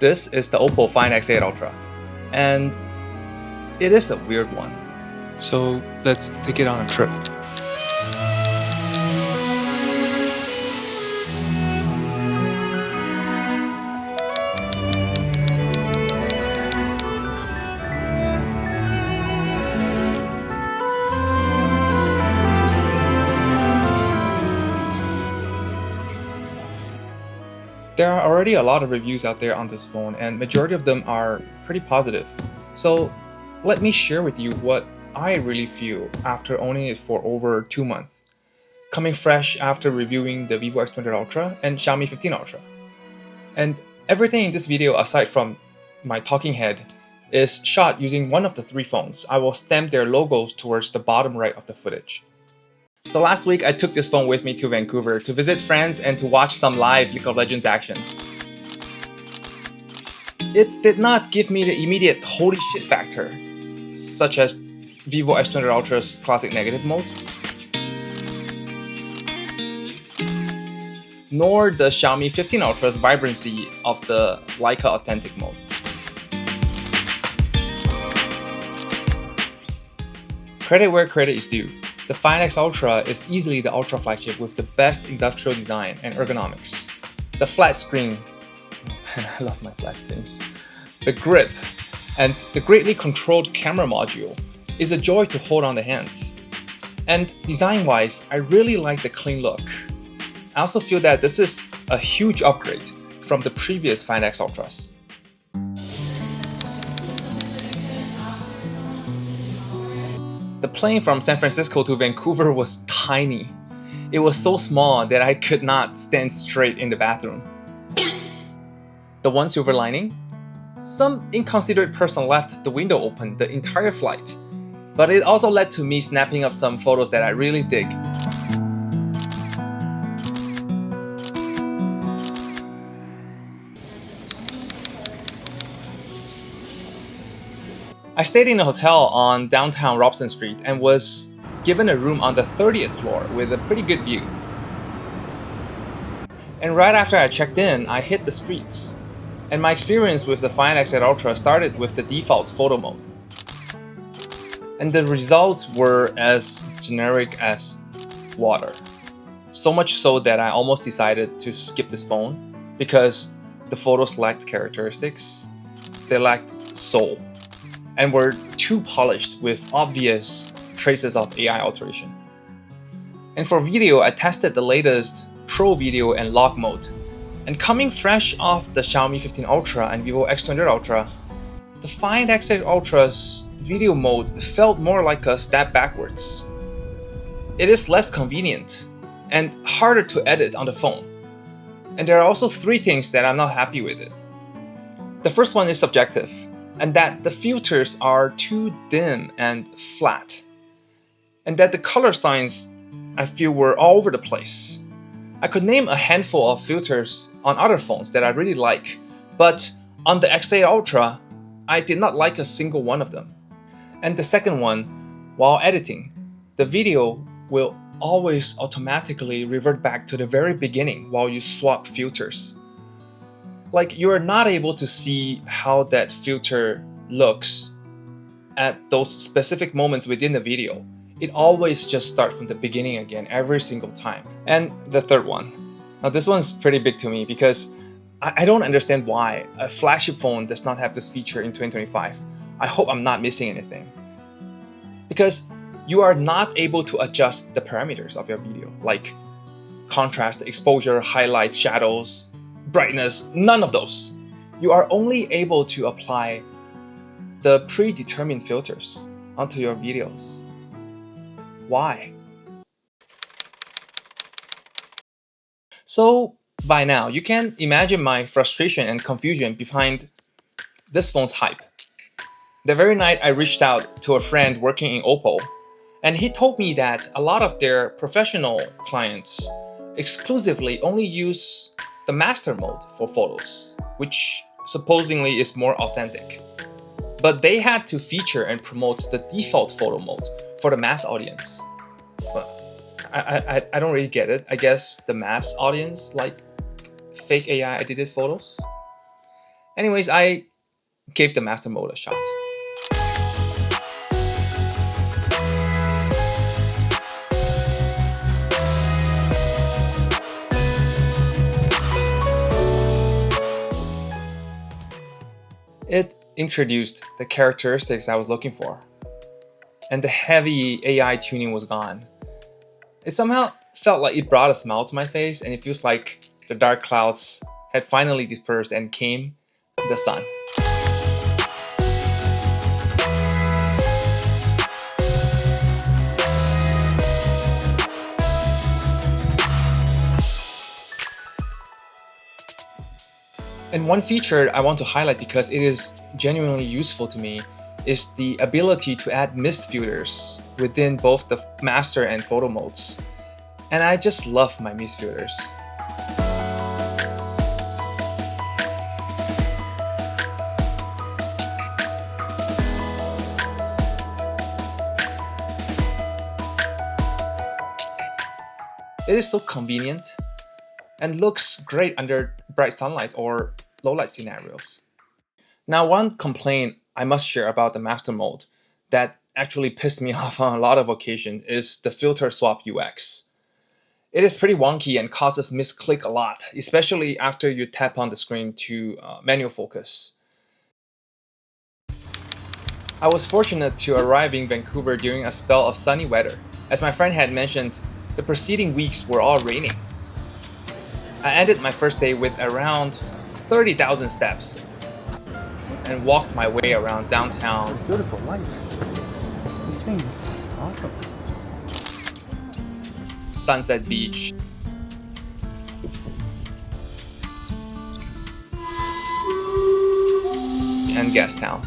This is the Oppo Find X8 Ultra, and it is a weird one. So let's take it on a trip. There are already a lot of reviews out there on this phone, and majority of them are pretty positive. So let me share with you what I really feel after owning it for over 2 months, coming fresh after reviewing the Vivo X8 Ultra and Xiaomi 15 Ultra. And everything in this video, aside from my talking head, is shot using one of the 3 phones. I will stamp their logos towards the bottom right of the footage. So last week, I took this phone with me to Vancouver to visit friends and to watch some live League of Legends action. It did not give me the immediate holy shit factor, such as Vivo X8 Ultra's classic negative mode, nor the Xiaomi 15 Ultra's vibrancy of the Leica authentic mode. Credit where credit is due. The Find X Ultra is easily the Ultra flagship with the best industrial design and ergonomics. The flat screen, I love my flat screens, the grip, and the greatly controlled camera module is a joy to hold on the hands. And design-wise, I really like the clean look. I also feel that this is a huge upgrade from the previous Find X Ultras. The plane from San Francisco to Vancouver was tiny. It was so small that I could not stand straight in the bathroom. The one silver lining? Some inconsiderate person left the window open the entire flight, but it also led to me snapping up some photos that I really dig. I stayed in a hotel on downtown Robson Street and was given a room on the 30th floor with a pretty good view. And right after I checked in, I hit the streets. And my experience with the Find X8 Ultra started with the default photo mode. And the results were as generic as water. So much so that I almost decided to skip this phone because the photos lacked characteristics, they lacked soul, and were too polished with obvious traces of AI alteration. And for video, I tested the latest Pro Video and Log mode. And coming fresh off the Xiaomi 15 Ultra and Vivo X8 Ultra, the Find X8 Ultra's video mode felt more like a step backwards. It is less convenient and harder to edit on the phone. And there are also 3 things that I'm not happy with it. The first one is subjective, and that the filters are too dim and flat, and that the color signs I feel were all over the place. I could name a handful of filters on other phones that I really like, but on the X8 Ultra, I did not like a single one of them. And the second one, while editing, the video will always automatically revert back to the very beginning while you swap filters. Like, you are not able to see how that filter looks at those specific moments within the video. It always just starts from the beginning again every single time. And the third one. Now this one's pretty big to me because I don't understand why a flagship phone does not have this feature in 2025. I hope I'm not missing anything. Because you are not able to adjust the parameters of your video, like contrast, exposure, highlights, shadows, brightness, none of those. You are only able to apply the predetermined filters onto your videos. Why? So by now, you can imagine my frustration and confusion behind this phone's hype. The very night I reached out to a friend working in Oppo, and he told me that a lot of their professional clients exclusively only use the master mode for photos, which supposedly is more authentic. But they had to feature and promote the default photo mode for the mass audience. But I don't really get it. I guess the mass audience like fake AI edited photos. Anyways, I gave the master mode a shot. It introduced the characteristics I was looking for, and the heavy AI tuning was gone. It somehow felt like it brought a smile to my face, and it feels like the dark clouds had finally dispersed and came the sun. And one feature I want to highlight because it is genuinely useful to me is the ability to add mist filters within both the master and photo modes. And I just love my mist filters. It is so convenient and looks great under bright sunlight or low light scenarios. Now, one complaint I must share about the master mode that actually pissed me off on a lot of occasions is the filter swap UX. It is pretty wonky and causes misclick a lot, especially after you tap on the screen to manual focus. I was fortunate to arrive in Vancouver during a spell of sunny weather. As my friend had mentioned, the preceding weeks were all raining. I ended my first day with around 30,000 steps and walked my way around downtown. Beautiful light. This thing is awesome. Sunset Beach, and Gastown.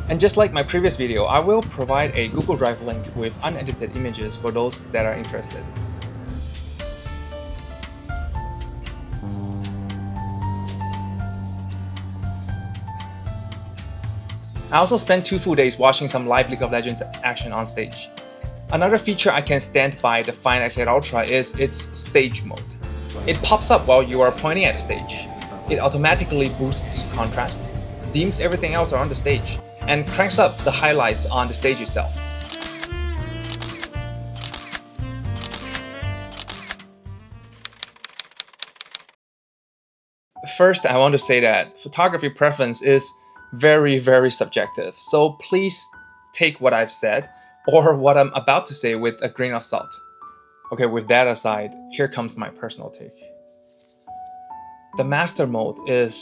And just like my previous video, I will provide a Google Drive link with unedited images for those that are interested. I also spent 2 full days watching some live League of Legends action on stage. Another feature I can stand by the Find X8 Ultra is its stage mode. It pops up while you are pointing at the stage. It automatically boosts contrast, dims everything else around the stage, and cranks up the highlights on the stage itself. First, I want to say that photography preference is very subjective, so please take what I've said or what I'm about to say with a grain of salt. Okay, with that aside, here comes my personal take. The master mode is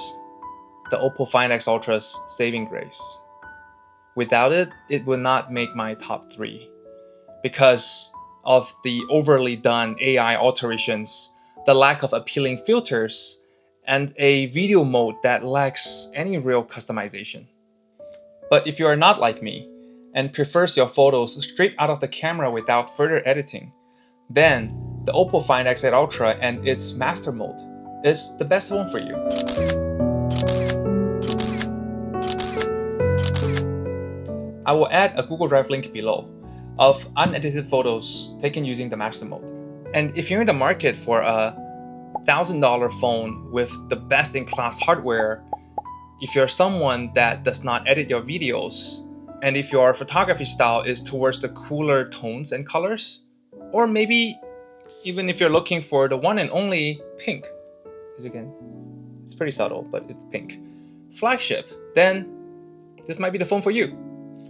the Oppo Find X Ultra's saving grace. Without it, it would not make my top 3 because of the overly done AI alterations, the lack of appealing filters, and a video mode that lacks any real customization. But if you are not like me and prefers your photos straight out of the camera without further editing, then the Oppo Find X8 Ultra and its master mode is the best one for you. I will add a Google Drive link below of unedited photos taken using the master mode. And if you're in the market for a $1,000 phone with the best-in-class hardware, if you're someone that does not edit your videos, and if your photography style is towards the cooler tones and colors, or maybe even if you're looking for the one and only pink, as you can, it's pretty subtle, but it's pink, flagship, then this might be the phone for you.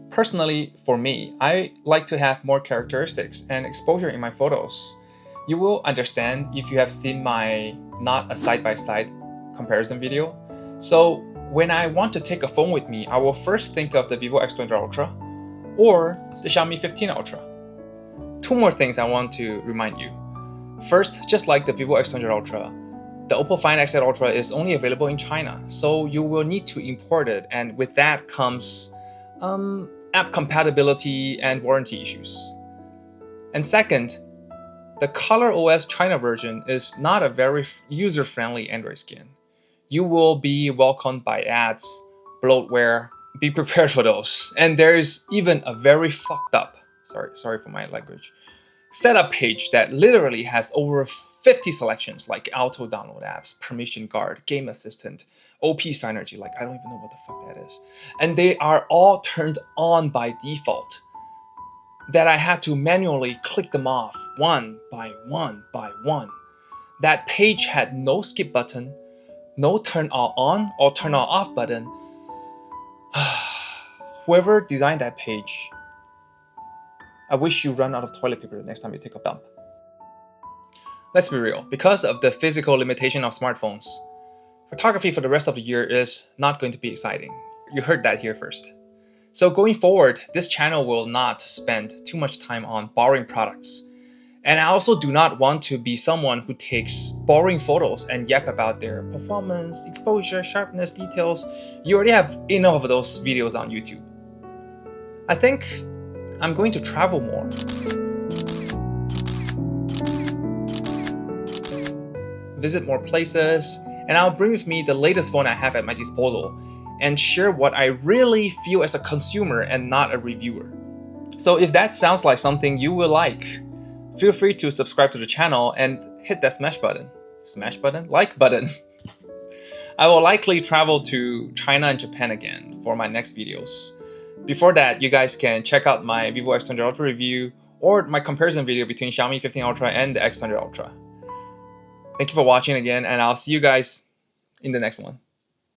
Personally, for me, I like to have more characteristics and exposure in my photos. You will understand if you have seen my not a side-by-side comparison video. So when I want to take a phone with me, I will first think of the Vivo X200 Ultra or the Xiaomi 15 Ultra. 2 more things I want to remind you. First, just like the Vivo X200 Ultra, the Oppo Find X8 Ultra is only available in China, so you will need to import it, and with that comes app compatibility and warranty issues. And second, the ColorOS China version is not a very user-friendly Android skin. You will be welcomed by ads, bloatware, be prepared for those. And there is even a very fucked up, sorry for my language, setup page that literally has over 50 selections like auto download apps, permission guard, game assistant, OP synergy, like I don't even know what the fuck that is. And they are all turned on by default, that I had to manually click them off one by one by one. That page had no skip button, no turn on or turn off button. Whoever designed that page, I wish you run out of toilet paper the next time you take a dump. Let's be real, because of the physical limitation of smartphones, photography for the rest of the year is not going to be exciting. You heard that here first. So going forward, this channel will not spend too much time on borrowing products. And I also do not want to be someone who takes boring photos and yap about their performance, exposure, sharpness, details. You already have enough of those videos on YouTube. I think I'm going to travel more. Visit more places, and I'll bring with me the latest phone I have at my disposal and share what I really feel as a consumer and not a reviewer. So if that sounds like something you will like, feel free to subscribe to the channel and hit that smash button. Smash button? Like button. I will likely travel to China and Japan again for my next videos. Before that, you guys can check out my Vivo X200 Ultra review or my comparison video between Xiaomi 15 Ultra and the X200 Ultra. Thank you for watching again, and I'll see you guys in the next one.